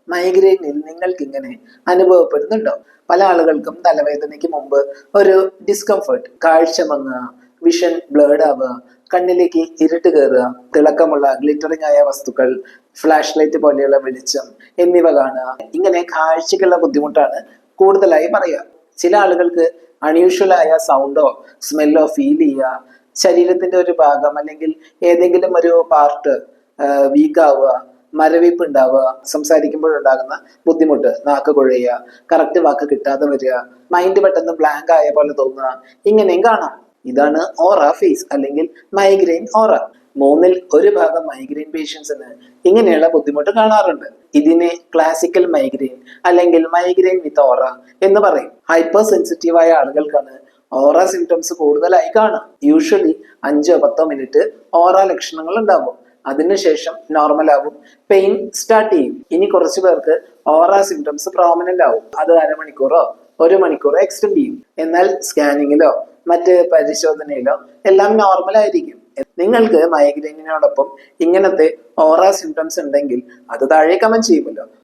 മൈഗ്രെയിനിൽ നിങ്ങൾക്ക് ഇങ്ങനെ അനുഭവപ്പെടുന്നുണ്ടോ? പല ആളുകൾക്കും തലവേദനയ്ക്ക് മുമ്പ് ഒരു ഡിസ്കംഫർട്ട്, കാഴ്ച മങ്ങുക, വിഷൻ ബ്ലേഡ് ആവുക, കണ്ണിലേക്ക് ഇരുട്ട് കയറുക, തിളക്കമുള്ള ഗ്ലിറ്ററിംഗ് ആയ വസ്തുക്കൾ, ഫ്ലാഷ് ലൈറ്റ് പോലെയുള്ള വെളിച്ചം എന്നിവ കാണുക. ഇങ്ങനെ കാഴ്ചക്കുള്ള ബുദ്ധിമുട്ടാണ് കൂടുതലായി പറയുക. ചില ആളുകൾക്ക് അൺയൂഷ്വൽ ആയ സൗണ്ടോ സ്മെല്ലോ ഫീൽ ചെയ്യുക, ശരീരത്തിന്റെ ഒരു ഭാഗം അല്ലെങ്കിൽ ഏതെങ്കിലും ഒരു പാർട്ട് വീക്ക് ആവുക, മരവിപ്പ് ഉണ്ടാവുക, സംസാരിക്കുമ്പോഴുണ്ടാകുന്ന ബുദ്ധിമുട്ട്, നാക്ക് കുഴയുക, കറക്റ്റ് വാക്ക് കിട്ടാതെ വരിക, മൈൻഡ് പെട്ടെന്ന് ബ്ലാങ്ക് ആയ പോലെ തോന്നുക, ഇങ്ങനെയും കാണാം. ഇതാണ് ഓറ ഫേസ് അല്ലെങ്കിൽ മൈഗ്രെയിൻ ഓറ. മൂന്നിൽ ഒരു ഭാഗം മൈഗ്രെയിൻ പേഷ്യൻസിന് ഇങ്ങനെയുള്ള ബുദ്ധിമുട്ട് കാണാറുണ്ട്. ഇതിനെ ക്ലാസിക്കൽ മൈഗ്രെയിൻ അല്ലെങ്കിൽ മൈഗ്രെയിൻ വിത്ത് ഓറ എന്ന് പറയും. ഹൈപ്പർ സെൻസിറ്റീവായ ആളുകൾക്കാണ് ഓറ സിംറ്റംസ് കൂടുതലായി കാണാം. യൂഷ്വലി 5-10 മിനിറ്റ് ഓറ ലക്ഷണങ്ങൾ ഉണ്ടാവും. അതിനുശേഷം നോർമൽ ആവും, പെയിൻ സ്റ്റാർട്ട് ചെയ്യും. ഇനി കുറച്ചു പേർക്ക് ഓറ സിംറ്റംസ് പ്രോമിനന്റ് ആവും. അത് അരമണിക്കൂറോ 1 മണിക്കൂറോ എക്സ്റ്റെൻഡ് ചെയ്യും. എന്നാൽ സ്കാനിങ്ങിലോ മറ്റ് പരിശോധനയിലോ എല്ലാം നോർമൽ ആയിരിക്കും. നിങ്ങൾക്ക് മൈഗ്രെയിനോടൊപ്പം ഇങ്ങനത്തെ ഓറ സിംറ്റംസ് ഉണ്ടെങ്കിൽ അത് താഴെ കമന്റ് ചെയ്യുമല്ലോ.